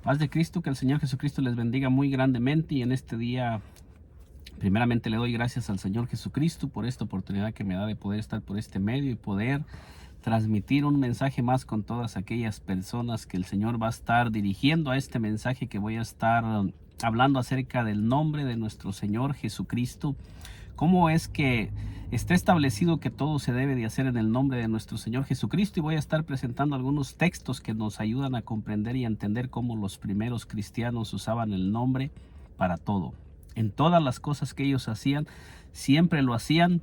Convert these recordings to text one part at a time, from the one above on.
Paz de Cristo, que el Señor Jesucristo les bendiga muy grandemente, y en este día primeramente le doy gracias al Señor Jesucristo por esta oportunidad que me da de poder estar por este medio y poder transmitir un mensaje más con todas aquellas personas que el Señor va a estar dirigiendo a este mensaje que voy a estar hablando acerca del nombre de nuestro Señor Jesucristo. Cómo es que está establecido que todo se debe de hacer en el nombre de nuestro Señor Jesucristo, y voy a estar presentando algunos textos que nos ayudan a comprender y a entender cómo los primeros cristianos usaban el nombre para todo. En todas las cosas que ellos hacían, siempre lo hacían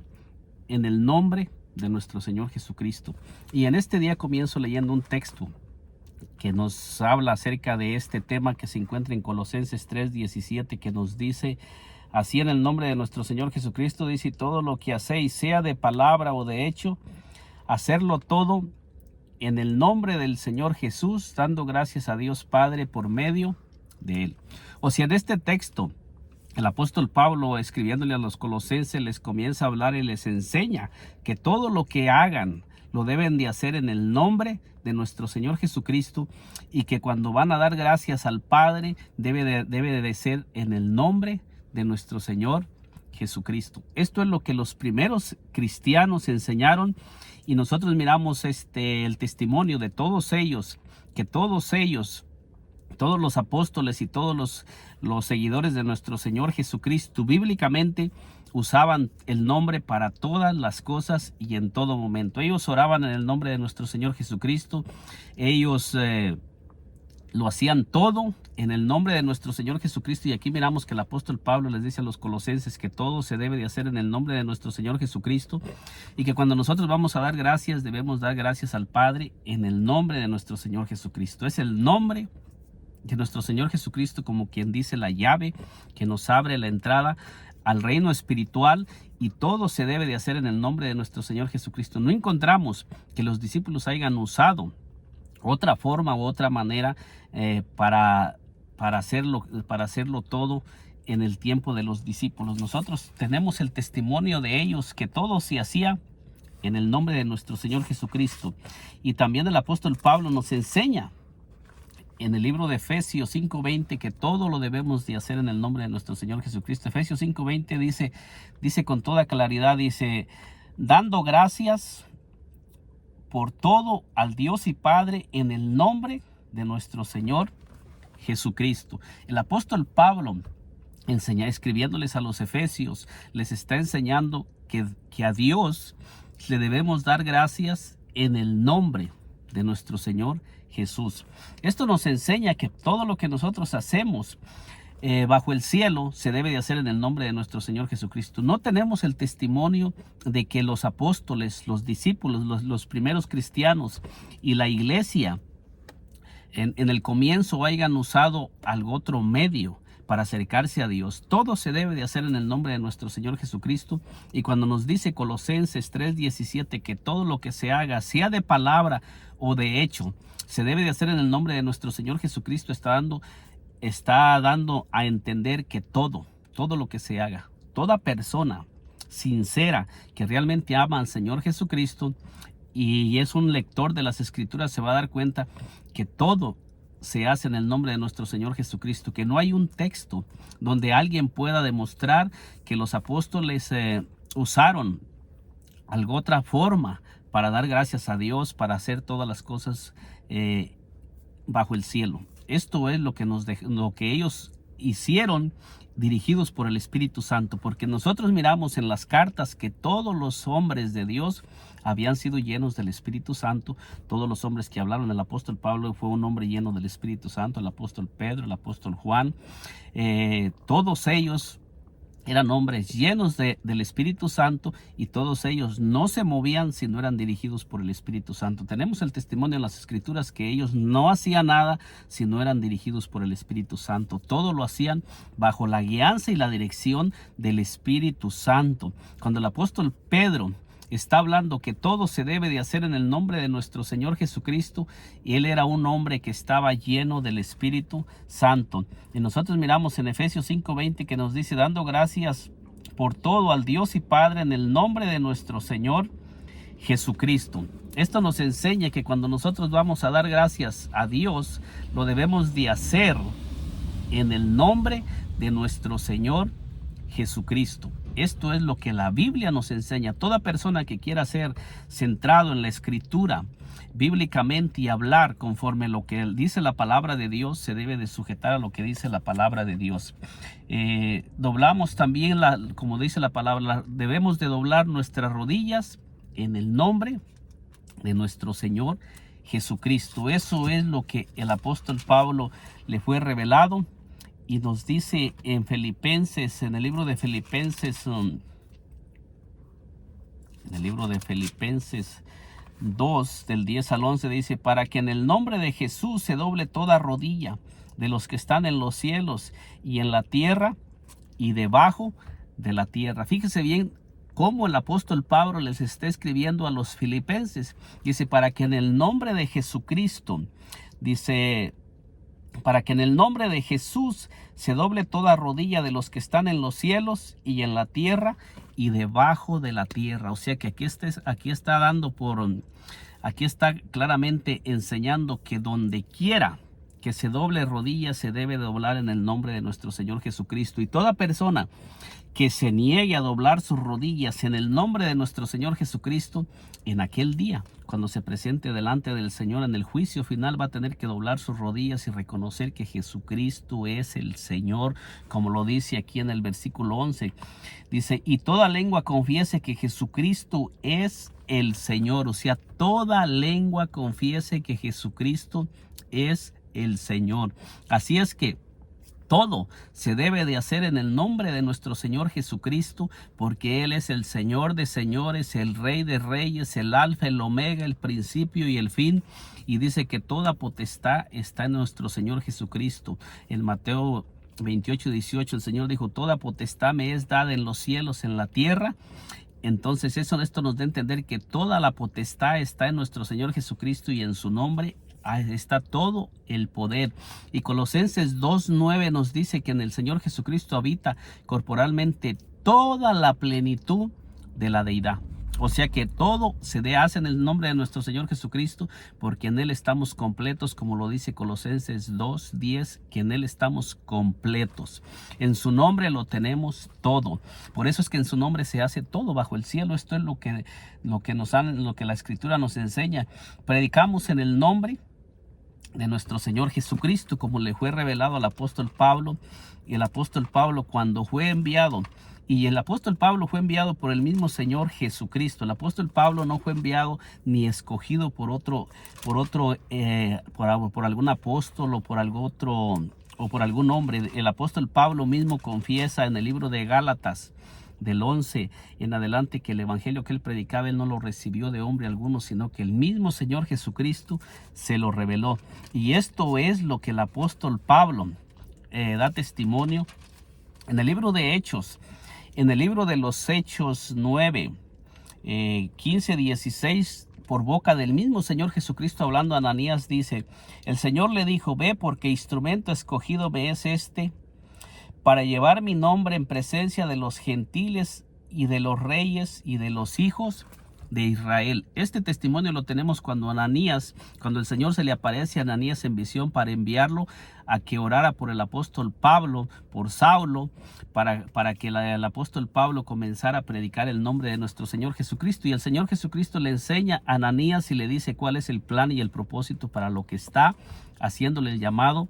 en el nombre de nuestro Señor Jesucristo. Y en este día comienzo leyendo un texto que nos habla acerca de este tema que se encuentra en Colosenses 3:17, que nos dice así: en el nombre de nuestro Señor Jesucristo, dice, todo lo que hacéis, sea de palabra o de hecho, hacerlo todo en el nombre del Señor Jesús, dando gracias a Dios Padre por medio de Él. O sea, en este texto, el apóstol Pablo, escribiéndole a los colosenses, les comienza a hablar y les enseña que todo lo que hagan lo deben de hacer en el nombre de nuestro Señor Jesucristo, y que cuando van a dar gracias al Padre debe de ser en el nombre de nuestro Señor Jesucristo. Esto es lo que los primeros cristianos enseñaron, y nosotros miramos el testimonio de todos ellos, que todos ellos, todos los apóstoles y todos los seguidores de nuestro Señor Jesucristo, bíblicamente usaban el nombre para todas las cosas y en todo momento. Ellos oraban en el nombre de nuestro Señor Jesucristo. Ellos lo hacían todo en el nombre de nuestro Señor Jesucristo. Y aquí miramos que el apóstol Pablo les dice a los colosenses que todo se debe de hacer en el nombre de nuestro Señor Jesucristo, y que cuando nosotros vamos a dar gracias, debemos dar gracias al Padre en el nombre de nuestro Señor Jesucristo. Es el nombre de nuestro Señor Jesucristo, como quien dice, la llave que nos abre la entrada al reino espiritual, y todo se debe de hacer en el nombre de nuestro Señor Jesucristo. No encontramos que los discípulos hayan usado otra forma u otra manera para hacerlo todo en el tiempo de los discípulos. Nosotros tenemos el testimonio de ellos que todo se hacía en el nombre de nuestro Señor Jesucristo. Y también el apóstol Pablo nos enseña en el libro de Efesios 5:20 que todo lo debemos de hacer en el nombre de nuestro Señor Jesucristo. Efesios 5:20 dice con toda claridad, dice, dando gracias por todo al Dios y Padre en el nombre de nuestro Señor Jesucristo. El apóstol Pablo, escribiéndoles a los efesios, les está enseñando que a Dios le debemos dar gracias en el nombre de nuestro Señor Jesús. Esto nos enseña que todo lo que nosotros hacemos bajo el cielo se debe de hacer en el nombre de nuestro Señor Jesucristo. No tenemos el testimonio de que los apóstoles, los discípulos, los primeros cristianos y la iglesia en el comienzo hayan usado algún otro medio para acercarse a Dios. Todo se debe de hacer en el nombre de nuestro Señor Jesucristo. Y cuando nos dice Colosenses 3:17 que todo lo que se haga, sea de palabra o de hecho, se debe de hacer en el nombre de nuestro Señor Jesucristo, está dando a entender que todo lo que se haga, toda persona sincera que realmente ama al Señor Jesucristo y es un lector de las Escrituras, se va a dar cuenta que todo se hace en el nombre de nuestro Señor Jesucristo, que no hay un texto donde alguien pueda demostrar que los apóstoles usaron alguna otra forma para dar gracias a Dios, para hacer todas las cosas bajo el cielo. Esto es lo que ellos hicieron, dirigidos por el Espíritu Santo, porque nosotros miramos en las cartas que todos los hombres de Dios habían sido llenos del Espíritu Santo. Todos los hombres que hablaron, el apóstol Pablo fue un hombre lleno del Espíritu Santo, el apóstol Pedro, el apóstol Juan, todos ellos eran hombres llenos del Espíritu Santo, y todos ellos no se movían si no eran dirigidos por el Espíritu Santo. Tenemos el testimonio en las Escrituras que ellos no hacían nada si no eran dirigidos por el Espíritu Santo. Todo lo hacían bajo la guianza y la dirección del Espíritu Santo. Cuando el apóstol Pedro está hablando que todo se debe de hacer en el nombre de nuestro Señor Jesucristo, y él era un hombre que estaba lleno del Espíritu Santo. Y nosotros miramos en Efesios 5:20 que nos dice, dando gracias por todo al Dios y Padre en el nombre de nuestro Señor Jesucristo. Esto nos enseña que cuando nosotros vamos a dar gracias a Dios, lo debemos de hacer en el nombre de nuestro Señor Jesucristo. Esto es lo que la Biblia nos enseña. Toda persona que quiera ser centrado en la Escritura bíblicamente y hablar conforme lo que dice la palabra de Dios, se debe de sujetar a lo que dice la palabra de Dios. Doblamos también, como dice la palabra, debemos de doblar nuestras rodillas en el nombre de nuestro Señor Jesucristo. Eso es lo que el apóstol Pablo le fue revelado. Y nos dice en Filipenses, en el libro de Filipenses 2, del 10 al 11, dice: para que en el nombre de Jesús se doble toda rodilla de los que están en los cielos y en la tierra y debajo de la tierra. Fíjese bien cómo el apóstol Pablo les está escribiendo a los filipenses. Dice: para que en el nombre de Jesucristo, dice, para que en el nombre de Jesús se doble toda rodilla de los que están en los cielos y en la tierra y debajo de la tierra. O sea que aquí está claramente enseñando que donde quiera que se doble rodilla se debe doblar en el nombre de nuestro Señor Jesucristo. Y toda persona que se niegue a doblar sus rodillas en el nombre de nuestro Señor Jesucristo, en aquel día, cuando se presente delante del Señor en el juicio final, va a tener que doblar sus rodillas y reconocer que Jesucristo es el Señor, como lo dice aquí en el versículo 11. Dice: y toda lengua confiese que Jesucristo es el Señor. O sea, toda lengua confiese que Jesucristo es el Señor. Así es que todo se debe de hacer en el nombre de nuestro Señor Jesucristo, porque Él es el Señor de señores, el Rey de reyes, el Alfa, el Omega, el principio y el fin. Y dice que toda potestad está en nuestro Señor Jesucristo. En Mateo 28:18 el Señor dijo: toda potestad me es dada en los cielos, en la tierra. Entonces esto nos da a entender que toda la potestad está en nuestro Señor Jesucristo y en su nombre está todo el poder. Y Colosenses 2:9 nos dice que en el Señor Jesucristo habita corporalmente toda la plenitud de la deidad. O sea que todo se hace en el nombre de nuestro Señor Jesucristo, porque en Él estamos completos, como lo dice Colosenses 2:10, que en Él estamos completos. En su nombre lo tenemos todo. Por eso es que en su nombre se hace todo bajo el cielo. Esto es lo que la Escritura nos enseña. Predicamos en el nombre de nuestro Señor Jesucristo, como le fue revelado al apóstol Pablo. Y el apóstol Pablo, cuando fue enviado, y el apóstol Pablo fue enviado por el mismo Señor Jesucristo. El apóstol Pablo no fue enviado ni escogido por algún apóstol o por algún hombre. El apóstol Pablo mismo confiesa en el libro de Gálatas, del 11 en adelante, que el evangelio que él predicaba, él no lo recibió de hombre alguno, sino que el mismo Señor Jesucristo se lo reveló. Y esto es lo que el apóstol Pablo da testimonio en el libro de Hechos. En el libro de los Hechos 9, 15-16, por boca del mismo Señor Jesucristo hablando a Ananías, dice: el Señor le dijo: ve, porque instrumento escogido me es este, para llevar mi nombre en presencia de los gentiles y de los reyes y de los hijos de Israel. Este testimonio lo tenemos cuando el Señor se le aparece a Ananías en visión para enviarlo a que orara por el apóstol Pablo, por Saulo, para que el apóstol Pablo comenzara a predicar el nombre de nuestro Señor Jesucristo. Y el Señor Jesucristo le enseña a Ananías y le dice cuál es el plan y el propósito para lo que está haciéndole el llamado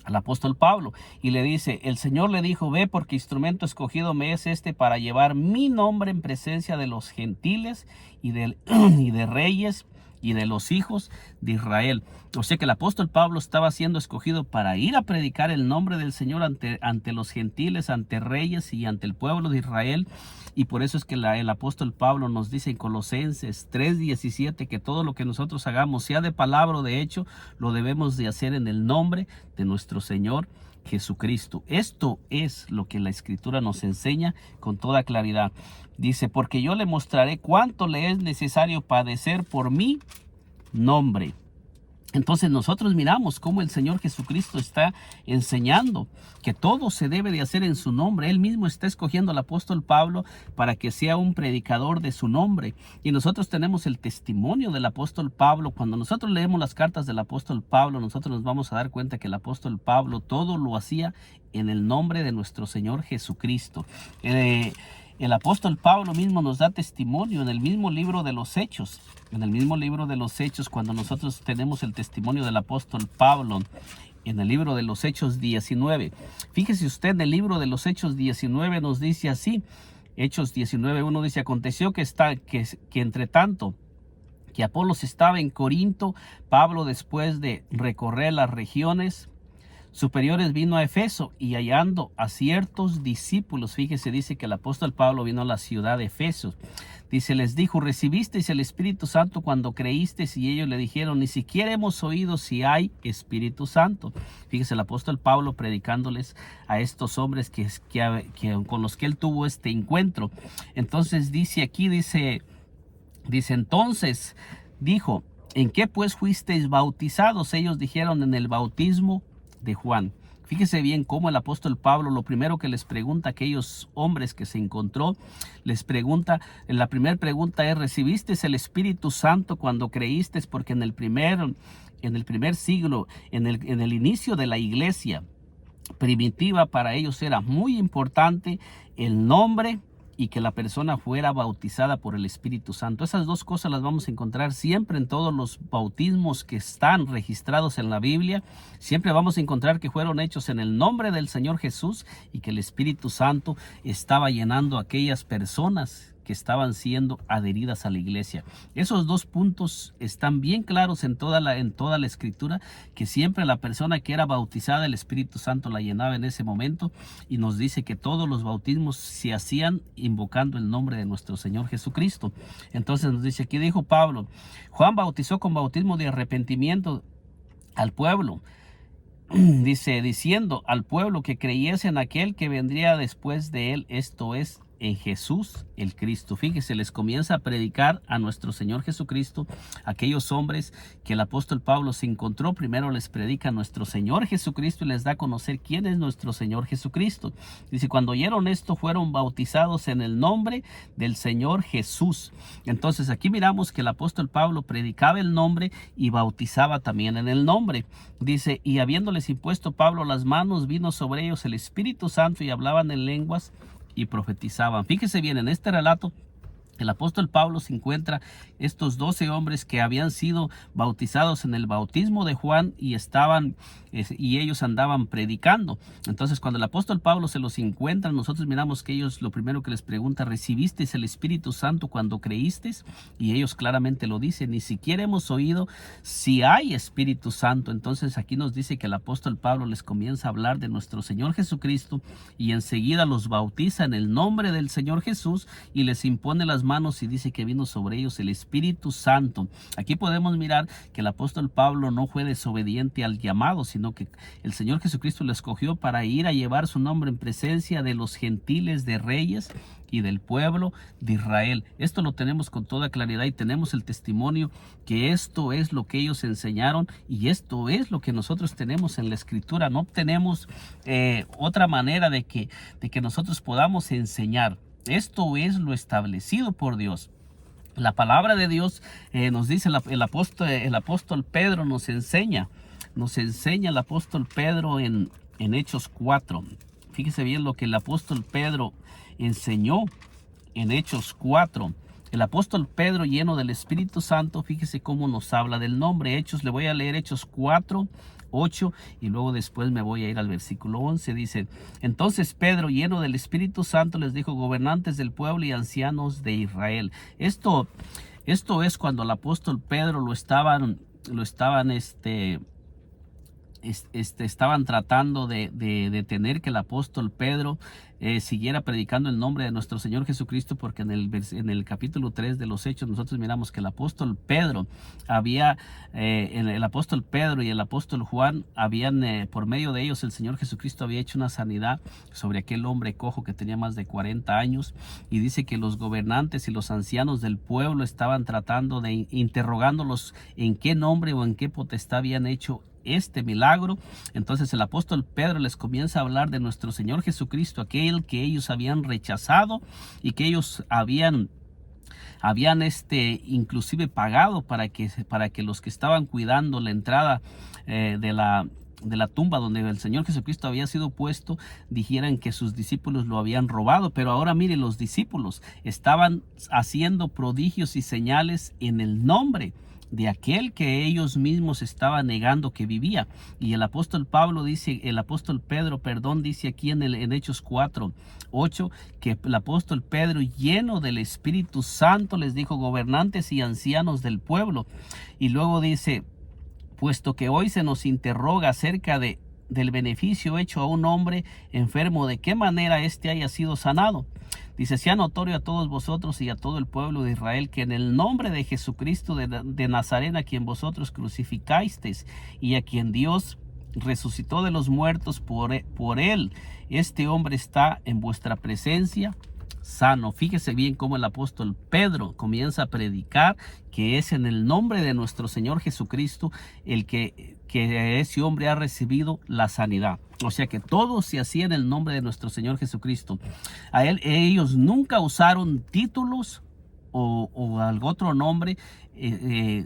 al apóstol Pablo. Y le dice: el Señor le dijo: ve, porque instrumento escogido me es este, para llevar mi nombre en presencia de los gentiles y de reyes y de los hijos de Israel. O sea que el apóstol Pablo estaba siendo escogido para ir a predicar el nombre del Señor ante los gentiles, ante reyes y ante el pueblo de Israel. Y por eso es que el apóstol Pablo nos dice en Colosenses 3:17 que todo lo que nosotros hagamos, sea de palabra o de hecho, lo debemos de hacer en el nombre de nuestro Señor Jesucristo. Esto es lo que la Escritura nos enseña con toda claridad. Dice: porque yo le mostraré cuánto le es necesario padecer por mi nombre. Entonces nosotros miramos cómo el Señor Jesucristo está enseñando que todo se debe de hacer en su nombre. Él mismo está escogiendo al apóstol Pablo para que sea un predicador de su nombre. Y nosotros tenemos el testimonio del apóstol Pablo. Cuando nosotros leemos las cartas del apóstol Pablo, nosotros nos vamos a dar cuenta que el apóstol Pablo todo lo hacía en el nombre de nuestro Señor Jesucristo. El apóstol Pablo mismo nos da testimonio en el mismo libro de los Hechos. En el mismo libro de los Hechos, cuando nosotros tenemos el testimonio del apóstol Pablo, en el libro de los Hechos 19. Fíjese usted, en el libro de los Hechos 19 nos dice así. Hechos 19:1 dice: aconteció que entre tanto que Apolos estaba en Corinto, Pablo, después de recorrer las regiones superiores, vino a Efeso, y hallando a ciertos discípulos, fíjese, dice que el apóstol Pablo vino a la ciudad de Efeso. Dice, les dijo: ¿recibisteis el Espíritu Santo cuando creísteis? Y ellos le dijeron: ni siquiera hemos oído si hay Espíritu Santo. Fíjese, el apóstol Pablo predicándoles a estos hombres con los que él tuvo este encuentro. Entonces dice aquí, entonces dijo: ¿en qué pues fuisteis bautizados? Ellos dijeron: en el bautismo de Juan. Fíjese bien cómo el apóstol Pablo, lo primero que les pregunta a aquellos hombres que se encontró, les pregunta, la primera pregunta es: ¿recibiste el Espíritu Santo cuando creíste? Porque en el primer siglo, en el inicio de la iglesia primitiva, para ellos era muy importante el nombre y que la persona fuera bautizada por el Espíritu Santo. Esas dos cosas las vamos a encontrar siempre en todos los bautismos que están registrados en la Biblia. Siempre vamos a encontrar que fueron hechos en el nombre del Señor Jesús y que el Espíritu Santo estaba llenando a aquellas personas que estaban siendo adheridas a la iglesia. Esos dos puntos están bien claros en toda la escritura, que siempre la persona que era bautizada, el Espíritu Santo la llenaba en ese momento, y nos dice que todos los bautismos se hacían invocando el nombre de nuestro Señor Jesucristo. Entonces nos dice aquí, dijo Pablo: Juan bautizó con bautismo de arrepentimiento al pueblo, dice, diciendo al pueblo que creyese en aquel que vendría después de él, esto es, en Jesús el Cristo. Fíjese, les comienza a predicar a nuestro Señor Jesucristo. Aquellos hombres que el apóstol Pablo se encontró, primero les predica a nuestro Señor Jesucristo y les da a conocer quién es nuestro Señor Jesucristo. Dice, cuando oyeron esto, fueron bautizados en el nombre del Señor Jesús. Entonces aquí miramos que el apóstol Pablo predicaba el nombre y bautizaba también en el nombre. Dice, y habiéndoles impuesto Pablo las manos, vino sobre ellos el Espíritu Santo y hablaban en lenguas y profetizaban. Fíjese bien, en este relato el apóstol Pablo se encuentra estos 12 hombres que habían sido bautizados en el bautismo de Juan y ellos andaban predicando. Entonces, cuando el apóstol Pablo se los encuentra, nosotros miramos que ellos, lo primero que les pregunta: ¿recibisteis el Espíritu Santo cuando creísteis? Y ellos claramente lo dicen: ni siquiera hemos oído si hay Espíritu Santo. Entonces aquí nos dice que el apóstol Pablo les comienza a hablar de nuestro Señor Jesucristo y enseguida los bautiza en el nombre del Señor Jesús y les impone las manos y dice que vino sobre ellos el Espíritu Santo. Aquí podemos mirar que el apóstol Pablo no fue desobediente al llamado, sino que el Señor Jesucristo lo escogió para ir a llevar su nombre en presencia de los gentiles, de reyes y del pueblo de Israel. Esto lo tenemos con toda claridad y tenemos el testimonio que esto es lo que ellos enseñaron y esto es lo que nosotros tenemos en la escritura. No tenemos otra manera de que nosotros podamos enseñar. Esto es lo establecido por Dios. La palabra de Dios nos dice, el apóstol Pedro nos enseña el apóstol Pedro en Hechos 4. Fíjese bien lo que el apóstol Pedro enseñó en Hechos 4. El apóstol Pedro, lleno del Espíritu Santo, fíjese cómo nos habla del nombre. Hechos, le voy a leer Hechos 4:8 y luego después me voy a ir al versículo 11. Dice, entonces Pedro, lleno del Espíritu Santo, les dijo: gobernantes del pueblo y ancianos de Israel. Esto es cuando el apóstol Pedro lo estaban estaban tratando de detener que el apóstol Pedro siguiera predicando el nombre de nuestro Señor Jesucristo, porque en el capítulo 3 de los Hechos nosotros miramos que el apóstol Pedro el apóstol Pedro y el apóstol Juan habían, por medio de ellos, el Señor Jesucristo había hecho una sanidad sobre aquel hombre cojo que tenía más de 40 años, y dice que los gobernantes y los ancianos del pueblo estaban tratando de interrogándolos en qué nombre o en qué potestad habían hecho este milagro. Entonces el apóstol Pedro les comienza a hablar de nuestro Señor Jesucristo, aquel que ellos habían rechazado y que ellos habían inclusive pagado para que los que estaban cuidando la entrada de la tumba donde el Señor Jesucristo había sido puesto, dijeran que sus discípulos lo habían robado. Pero ahora mire, los discípulos estaban haciendo prodigios y señales en el nombre de aquel que ellos mismos estaban negando que vivía. Y el apóstol Pedro, dice aquí en Hechos 4:8, que el apóstol Pedro, lleno del Espíritu Santo, les dijo: gobernantes y ancianos del pueblo. Y luego dice: puesto que hoy se nos interroga acerca del beneficio hecho a un hombre enfermo, de qué manera éste haya sido sanado. Dice: sea notorio a todos vosotros y a todo el pueblo de Israel que en el nombre de Jesucristo de Nazaret, a quien vosotros crucificasteis y a quien Dios resucitó de los muertos, por él este hombre está en vuestra presencia sano. Fíjese bien cómo el apóstol Pedro comienza a predicar que es en el nombre de nuestro Señor Jesucristo el que ese hombre ha recibido la sanidad. O sea que todo se hacía en el nombre de nuestro Señor Jesucristo. Ellos nunca usaron títulos o algún otro nombre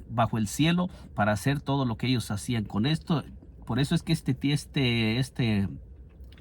bajo el cielo para hacer todo lo que ellos hacían con esto. Por eso es que este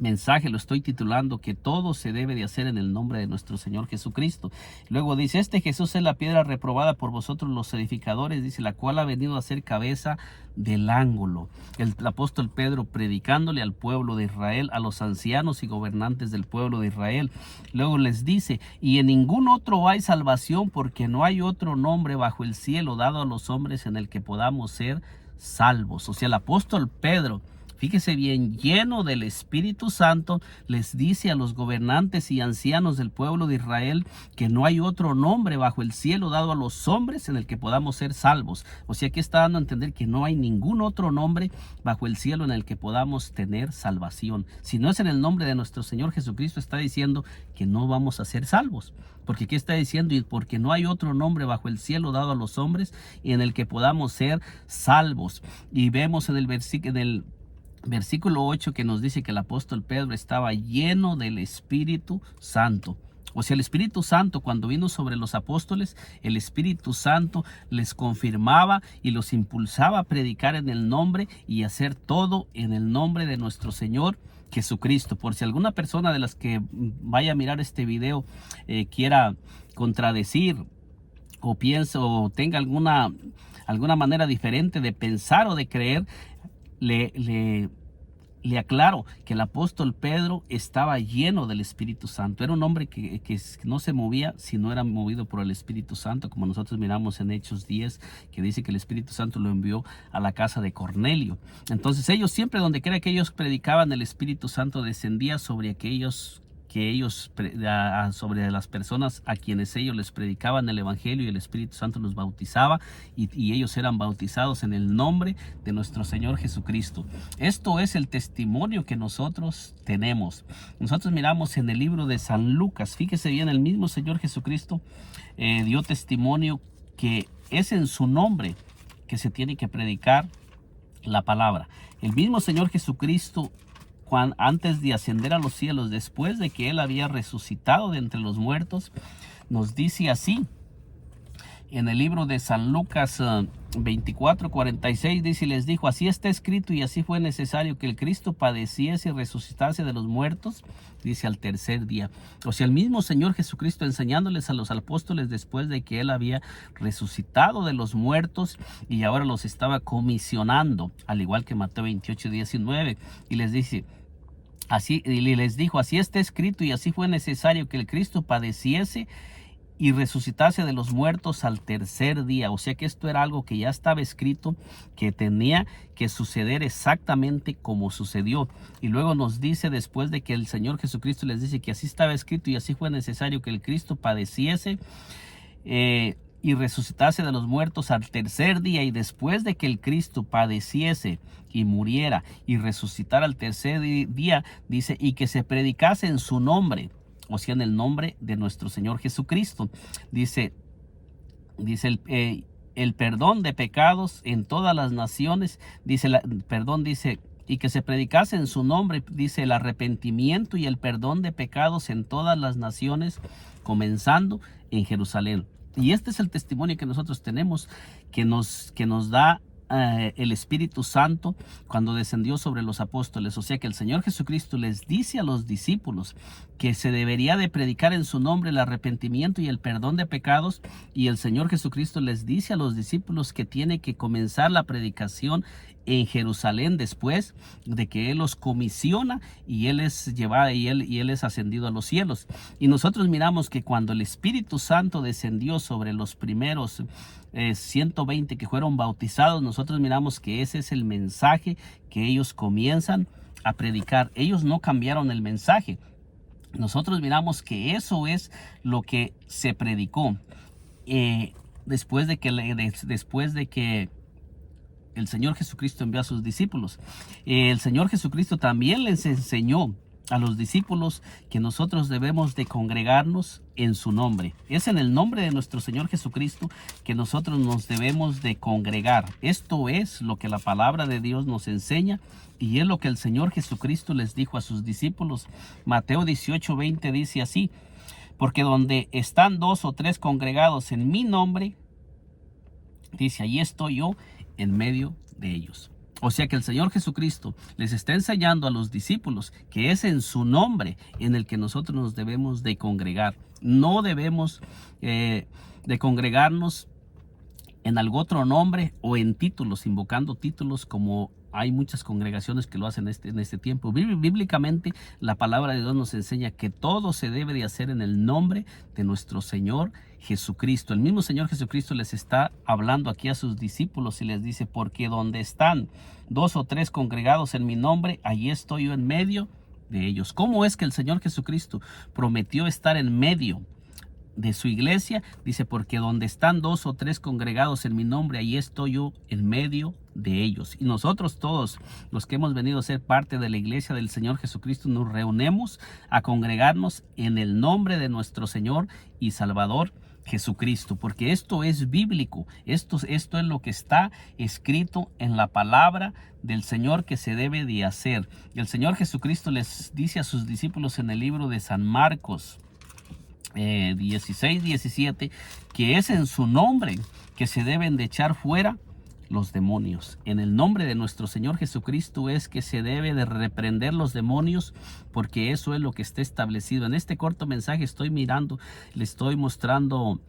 mensaje lo estoy titulando: que todo se debe de hacer en el nombre de nuestro Señor Jesucristo. Luego dice: este Jesús es la piedra reprobada por vosotros los edificadores, dice, la cual ha venido a ser cabeza del ángulo. El apóstol Pedro predicándole al pueblo de Israel, a los ancianos y gobernantes del pueblo de Israel. Luego les dice: y en ningún otro hay salvación, porque no hay otro nombre bajo el cielo dado a los hombres en el que podamos ser salvos. O sea, el apóstol Pedro, fíjese bien, lleno del Espíritu Santo, les dice a los gobernantes y ancianos del pueblo de Israel que no hay otro nombre bajo el cielo dado a los hombres en el que podamos ser salvos. O sea, que está dando a entender que no hay ningún otro nombre bajo el cielo en el que podamos tener salvación. Si no es en el nombre de nuestro Señor Jesucristo, está diciendo que no vamos a ser salvos. Porque ¿qué está diciendo? Y porque no hay otro nombre bajo el cielo dado a los hombres en el que podamos ser salvos. Y vemos en el versículo 8 que nos dice que el apóstol Pedro estaba lleno del Espíritu Santo. O sea, el Espíritu Santo, cuando vino sobre los apóstoles, el Espíritu Santo les confirmaba y los impulsaba a predicar en el nombre y hacer todo en el nombre de nuestro Señor Jesucristo. Por si alguna persona de las que vaya a mirar este video quiera contradecir o piensa o tenga alguna manera diferente de pensar o de creer, le aclaro que el apóstol Pedro estaba lleno del Espíritu Santo. Era un hombre que no se movía si no era movido por el Espíritu Santo, como nosotros miramos en Hechos 10, que dice que el Espíritu Santo lo envió a la casa de Cornelio. Entonces ellos siempre, donde quiera que ellos predicaban, el Espíritu Santo descendía sobre sobre las personas a quienes ellos les predicaban el evangelio, y el Espíritu Santo los bautizaba y ellos eran bautizados en el nombre de nuestro Señor Jesucristo. Esto es el testimonio que nosotros tenemos. Nosotros miramos en el libro de San Lucas, fíjese bien, el mismo Señor Jesucristo dio testimonio que es en su nombre que se tiene que predicar la palabra. El mismo Señor Jesucristo, antes de ascender a los cielos, después de que él había resucitado de entre los muertos, nos dice así en el libro de San Lucas 24:46, dice: y les dijo: así está escrito y así fue necesario que el Cristo padeciese y resucitase de los muertos, dice, al tercer día. O sea, el mismo Señor Jesucristo enseñándoles a los apóstoles después de que él había resucitado de los muertos y ahora los estaba comisionando, al igual que Mateo 28:19, y les dice: y les dijo: así está escrito y así fue necesario que el Cristo padeciese y resucitase de los muertos al tercer día. O sea que esto era algo que ya estaba escrito, que tenía que suceder exactamente como sucedió. Y luego nos dice, después de que el Señor Jesucristo les dice que así estaba escrito y así fue necesario que el Cristo padeciese y resucitase de los muertos al tercer día, y después de que el Cristo padeciese y muriera y resucitara al tercer día, dice, y que se predicase en su nombre, o sea, en el nombre de nuestro Señor Jesucristo. Dice el perdón de pecados en todas las naciones, dice, y que se predicase en su nombre, dice, el arrepentimiento y el perdón de pecados en todas las naciones, comenzando en Jerusalén. Y este es el testimonio que nosotros tenemos, que nos da el Espíritu Santo cuando descendió sobre los apóstoles. O sea que el Señor Jesucristo les dice a los discípulos que se debería de predicar en su nombre el arrepentimiento y el perdón de pecados, y el Señor Jesucristo les dice a los discípulos que tiene que comenzar la predicación en Jerusalén después de que Él los comisiona y Él es llevado y él es ascendido a los cielos. Y nosotros miramos que cuando el Espíritu Santo descendió sobre los primeros 120 que fueron bautizados, nosotros miramos que ese es el mensaje que ellos comienzan a predicar. Ellos no cambiaron el mensaje. Nosotros miramos que eso es lo que se predicó después de que el Señor Jesucristo envió a sus discípulos. El Señor Jesucristo también les enseñó a los discípulos que nosotros debemos de congregarnos en su nombre. Es en el nombre de nuestro Señor Jesucristo que nosotros nos debemos de congregar. Esto es lo que la palabra de Dios nos enseña y es lo que el Señor Jesucristo les dijo a sus discípulos. Mateo 18:20 dice así: porque donde están 2 o 3 congregados en mi nombre, dice, allí estoy yo en medio de ellos. O sea que el Señor Jesucristo les está enseñando a los discípulos que es en su nombre en el que nosotros nos debemos de congregar. No debemos de congregarnos en algún otro nombre o en títulos, invocando títulos, como hay muchas congregaciones que lo hacen en este tiempo. Bíblicamente, la palabra de Dios nos enseña que todo se debe de hacer en el nombre de nuestro Señor Jesucristo. El mismo Señor Jesucristo les está hablando aquí a sus discípulos y les dice: porque donde están 2 o 3 congregados en mi nombre, allí estoy yo en medio de ellos. ¿Cómo es que el Señor Jesucristo prometió estar en medio de su iglesia? Dice: porque donde están 2 o 3 congregados en mi nombre, ahí estoy yo en medio de ellos. Y nosotros todos los que hemos venido a ser parte de la iglesia del Señor Jesucristo nos reunimos a congregarnos en el nombre de nuestro Señor y Salvador Jesucristo, porque esto es bíblico. Esto es lo que está escrito en la palabra del Señor que se debe de hacer. El Señor Jesucristo les dice a sus discípulos en el libro de San Marcos 16:17 que es en su nombre que se deben de echar fuera los demonios. En el nombre de nuestro Señor Jesucristo es que se debe de reprender los demonios, porque eso es lo que está establecido. En este corto mensaje le estoy mostrando,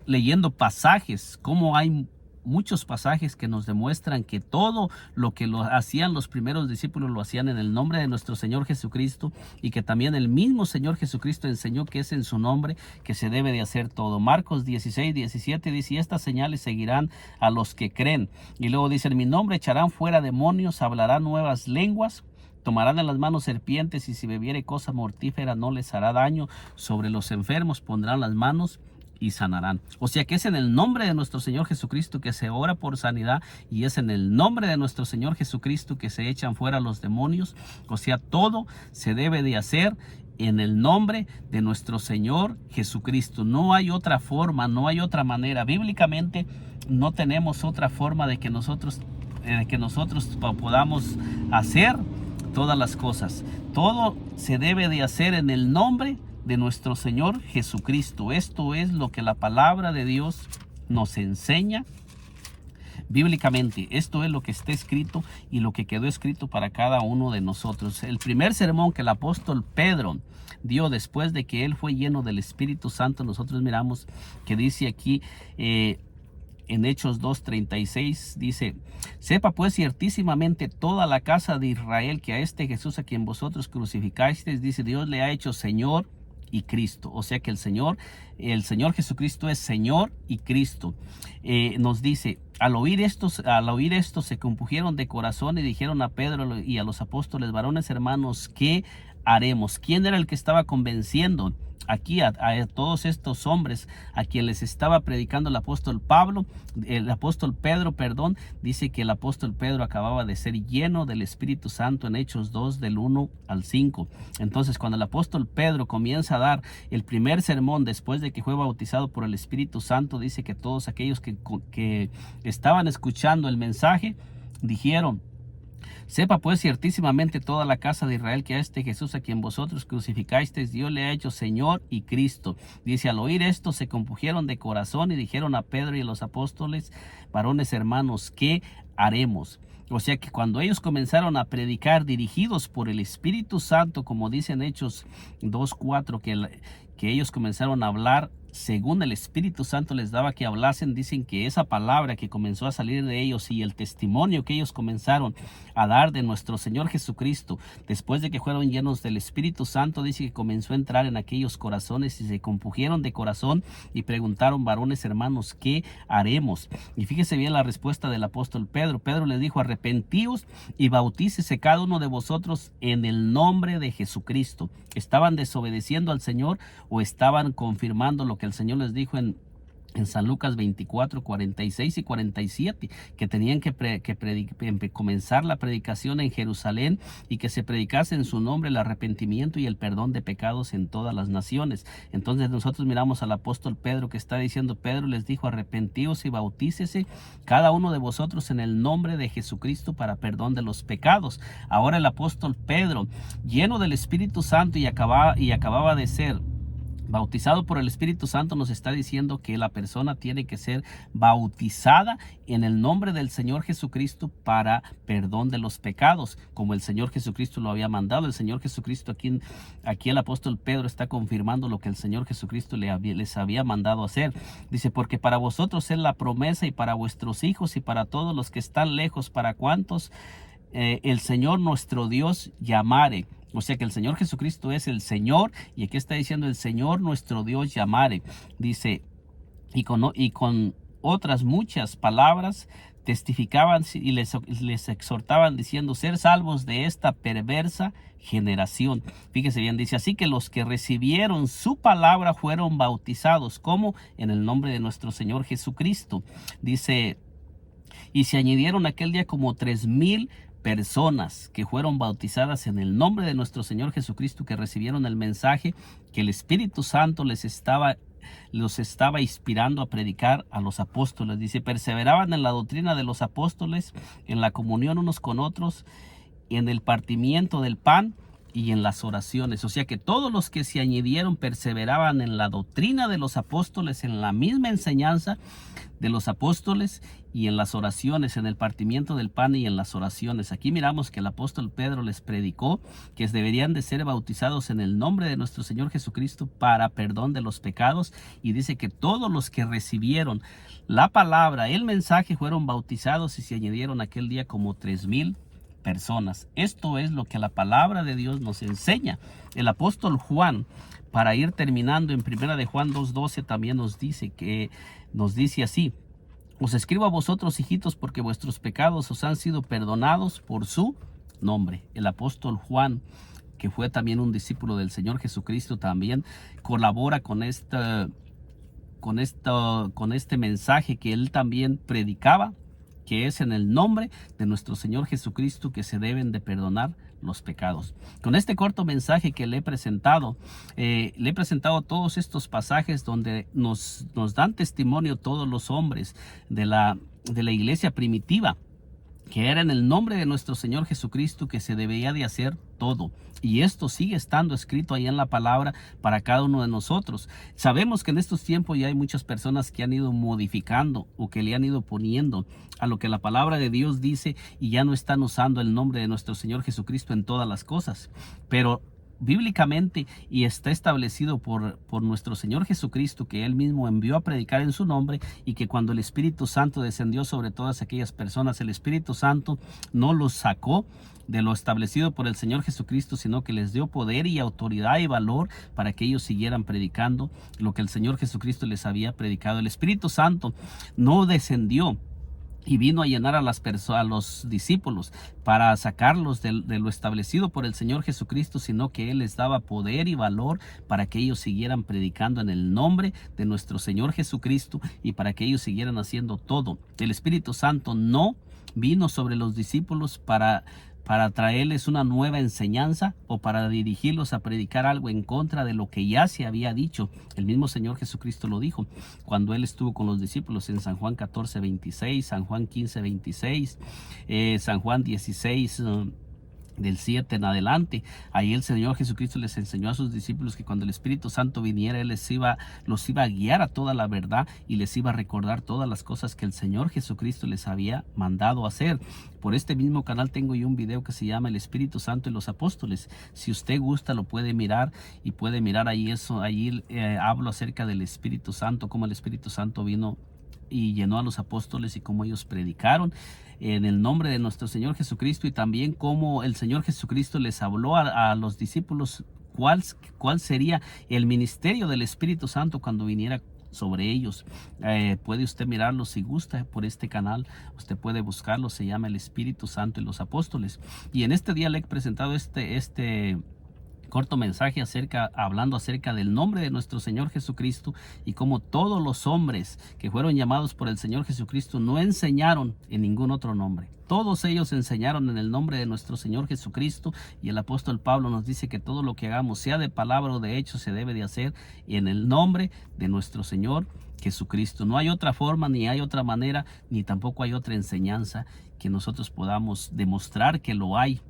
leyendo pasajes, cómo hay muchos pasajes que nos demuestran que todo lo que hacían los primeros discípulos lo hacían en el nombre de nuestro Señor Jesucristo, y que también el mismo Señor Jesucristo enseñó que es en su nombre que se debe de hacer todo. Marcos 16:17 dice: y estas señales seguirán a los que creen. Y luego dice: en mi nombre echarán fuera demonios, hablarán nuevas lenguas, tomarán en las manos serpientes, y si bebiere cosa mortífera no les hará daño. Sobre los enfermos pondrán las manos y sanarán. O sea que es en el nombre de nuestro Señor Jesucristo que se ora por sanidad, y es en el nombre de nuestro Señor Jesucristo que se echan fuera los demonios. O sea, todo se debe de hacer en el nombre de nuestro Señor Jesucristo. No hay otra forma, no hay otra manera. Bíblicamente no tenemos otra forma de que nosotros podamos hacer todas las cosas. Todo se debe de hacer en el nombre de nuestro Señor Jesucristo. Esto es lo que la palabra de Dios nos enseña bíblicamente. Esto es lo que está escrito y lo que quedó escrito para cada uno de nosotros. El primer sermón que el apóstol Pedro dio después de que él fue lleno del Espíritu Santo, nosotros miramos que dice aquí en Hechos 2:36, dice: sepa pues ciertísimamente toda la casa de Israel que a este Jesús a quien vosotros crucificasteis, dice, Dios le ha hecho Señor y Cristo. O sea que el Señor Jesucristo es Señor y Cristo. Nos dice, al oír esto se compungieron de corazón y dijeron a Pedro y a los apóstoles: varones hermanos, ¿qué haremos? ¿Quién era el que estaba convenciendo aquí a todos estos hombres a quien les estaba predicando el apóstol Pedro, perdón? Dice que el apóstol Pedro acababa de ser lleno del Espíritu Santo en Hechos 2 del 1 al 5. Entonces, cuando el apóstol Pedro comienza a dar el primer sermón después de que fue bautizado por el Espíritu Santo, dice que todos aquellos que estaban escuchando el mensaje dijeron: sepa pues ciertísimamente toda la casa de Israel que a este Jesús a quien vosotros crucificasteis, Dios le ha hecho Señor y Cristo. Dice, al oír esto se compungieron de corazón y dijeron a Pedro y a los apóstoles: varones hermanos, ¿qué haremos? O sea que cuando ellos comenzaron a predicar dirigidos por el Espíritu Santo, como dicen Hechos 2:4, que ellos comenzaron a hablar según el Espíritu Santo les daba que hablasen, dicen que esa palabra que comenzó a salir de ellos y el testimonio que ellos comenzaron a dar de nuestro Señor Jesucristo, después de que fueron llenos del Espíritu Santo, dice que comenzó a entrar en aquellos corazones y se compungieron de corazón y preguntaron: varones hermanos, ¿qué haremos? Y fíjese bien la respuesta del apóstol Pedro. Pedro les dijo: arrepentíos y bautícese cada uno de vosotros en el nombre de Jesucristo. ¿Estaban desobedeciendo al Señor o estaban confirmando lo que el Señor les dijo en San Lucas 24, 46 y 47, que tenían que comenzar la predicación en Jerusalén y que se predicase en su nombre el arrepentimiento y el perdón de pecados en todas las naciones? Entonces nosotros miramos al apóstol Pedro que está diciendo: Pedro les dijo: arrepentíos y bautícese cada uno de vosotros en el nombre de Jesucristo para perdón de los pecados. Ahora el apóstol Pedro, lleno del Espíritu Santo y acababa de ser bautizado por el Espíritu Santo, nos está diciendo que la persona tiene que ser bautizada en el nombre del Señor Jesucristo para perdón de los pecados, como el Señor Jesucristo lo había mandado. El Señor Jesucristo, aquí el apóstol Pedro está confirmando lo que el Señor Jesucristo les había mandado hacer. Dice: porque para vosotros es la promesa, y para vuestros hijos, y para todos los que están lejos, para cuantos el Señor nuestro Dios llamare. O sea que el Señor Jesucristo es el Señor, y aquí está diciendo: el Señor nuestro Dios llamare. Dice, y con otras muchas palabras testificaban y les exhortaban diciendo: ser salvos de esta perversa generación. Fíjese bien, dice: así que los que recibieron su palabra fueron bautizados. ¿Cómo? En el nombre de nuestro Señor Jesucristo. Dice: y se añadieron aquel día como 3,000 personas que fueron bautizadas en el nombre de nuestro Señor Jesucristo, que recibieron el mensaje que el Espíritu Santo los estaba inspirando a predicar a los apóstoles. Dice: perseveraban en la doctrina de los apóstoles, en la comunión unos con otros, en el partimiento del pan y en las oraciones. O sea que todos los que se añadieron perseveraban en la doctrina de los apóstoles, en la misma enseñanza de los apóstoles, y en las oraciones, en el partimiento del pan y en las oraciones. Aquí miramos que el apóstol Pedro les predicó que deberían de ser bautizados en el nombre de nuestro Señor Jesucristo para perdón de los pecados, y dice que todos los que recibieron la palabra, el mensaje, fueron bautizados y se añadieron aquel día como 3,000 personas. Esto es lo que la palabra de Dios nos enseña. El apóstol Juan, para ir terminando, en primera de Juan 2:12 también nos dice así: os escribo a vosotros, hijitos, porque vuestros pecados os han sido perdonados por su nombre. El apóstol Juan, que fue también un discípulo del Señor Jesucristo, también colabora con este mensaje que él también predicaba, que es en el nombre de nuestro Señor Jesucristo que se deben de perdonar los pecados. Con este corto mensaje que le he presentado todos estos pasajes donde nos dan testimonio todos los hombres de la iglesia primitiva, que era en el nombre de nuestro Señor Jesucristo que se debía de hacer todo. Y esto sigue estando escrito ahí en la palabra para cada uno de nosotros. Sabemos que en estos tiempos ya hay muchas personas que han ido modificando o que le han ido poniendo a lo que la palabra de Dios dice, y ya no están usando el nombre de nuestro Señor Jesucristo en todas las cosas. Pero bíblicamente, y está establecido por nuestro Señor Jesucristo, que Él mismo envió a predicar en su nombre, y que cuando el Espíritu Santo descendió sobre todas aquellas personas, el Espíritu Santo no los sacó de lo establecido por el Señor Jesucristo, sino que les dio poder y autoridad y valor para que ellos siguieran predicando lo que el Señor Jesucristo les había predicado. El Espíritu Santo no descendió y vino a llenar a los discípulos para sacarlos de lo establecido por el Señor Jesucristo, sino que Él les daba poder y valor para que ellos siguieran predicando en el nombre de nuestro Señor Jesucristo y para que ellos siguieran haciendo todo. El Espíritu Santo no vino sobre los discípulos para traerles una nueva enseñanza o para dirigirlos a predicar algo en contra de lo que ya se había dicho. El mismo Señor Jesucristo lo dijo cuando Él estuvo con los discípulos en San Juan 14:26, San Juan 15:26, San Juan 16, del 7 en adelante. Ahí el Señor Jesucristo les enseñó a sus discípulos que cuando el Espíritu Santo viniera, Él los iba a guiar a toda la verdad y les iba a recordar todas las cosas que el Señor Jesucristo les había mandado hacer. Por este mismo canal tengo yo un video que se llama El Espíritu Santo y los Apóstoles. Si usted gusta lo puede mirar y puede mirar ahí eso. Ahí hablo acerca del Espíritu Santo, cómo el Espíritu Santo vino y llenó a los apóstoles y cómo ellos predicaron en el nombre de nuestro Señor Jesucristo, y también cómo el Señor Jesucristo les habló a los discípulos cuál sería el ministerio del Espíritu Santo cuando viniera sobre ellos. Puede usted mirarlo si gusta por este canal, usted puede buscarlo, se llama El Espíritu Santo y los Apóstoles. Y en este día le he presentado este corto mensaje hablando acerca del nombre de nuestro Señor Jesucristo y cómo todos los hombres que fueron llamados por el Señor Jesucristo no enseñaron en ningún otro nombre. Todos ellos enseñaron en el nombre de nuestro Señor Jesucristo, y el apóstol Pablo nos dice que todo lo que hagamos, sea de palabra o de hecho, se debe de hacer en el nombre de nuestro Señor Jesucristo. No hay otra forma, ni hay otra manera, ni tampoco hay otra enseñanza que nosotros podamos demostrar que lo hay,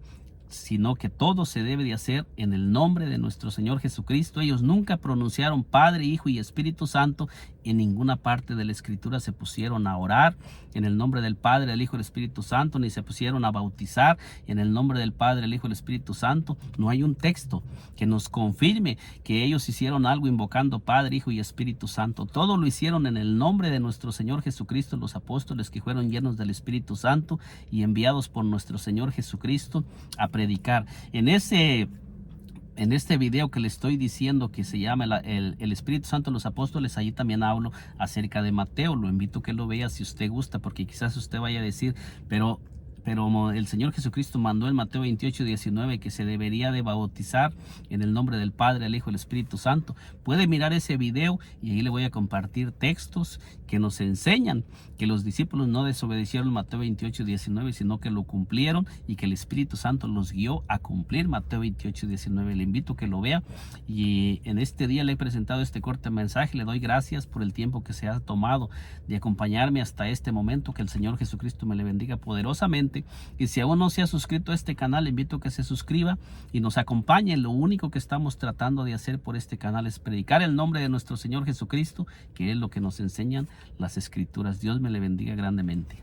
sino que todo se debe de hacer en el nombre de nuestro Señor Jesucristo. Ellos nunca pronunciaron Padre, Hijo y Espíritu Santo. En ninguna parte de la Escritura se pusieron a orar en el nombre del Padre, el Hijo y el Espíritu Santo, ni se pusieron a bautizar en el nombre del Padre, el Hijo y el Espíritu Santo. No hay un texto que nos confirme que ellos hicieron algo invocando Padre, Hijo y Espíritu Santo. Todo lo hicieron en el nombre de nuestro Señor Jesucristo, los apóstoles que fueron llenos del Espíritu Santo y enviados por nuestro Señor Jesucristo a predicar. En este video que le estoy diciendo, que se llama el Espíritu Santo de los Apóstoles, ahí también hablo acerca de Mateo. Lo invito a que lo vea si usted gusta, porque quizás usted vaya a decir, pero el Señor Jesucristo mandó en Mateo 28:19 que se debería de bautizar en el nombre del Padre, el Hijo y el Espíritu Santo. Puede mirar ese video y ahí le voy a compartir textos que nos enseñan que los discípulos no desobedecieron Mateo 28:19, sino que lo cumplieron, y que el Espíritu Santo los guió a cumplir Mateo 28:19. Le invito a que lo vea, y en este día le he presentado este corto mensaje. Le doy gracias por el tiempo que se ha tomado de acompañarme hasta este momento. Que el Señor Jesucristo me le bendiga poderosamente. Y si aún no se ha suscrito a este canal, le invito a que se suscriba y nos acompañe. Lo único que estamos tratando de hacer por este canal es predicar el nombre de nuestro Señor Jesucristo, que es lo que nos enseñan las Escrituras. Dios me le bendiga grandemente.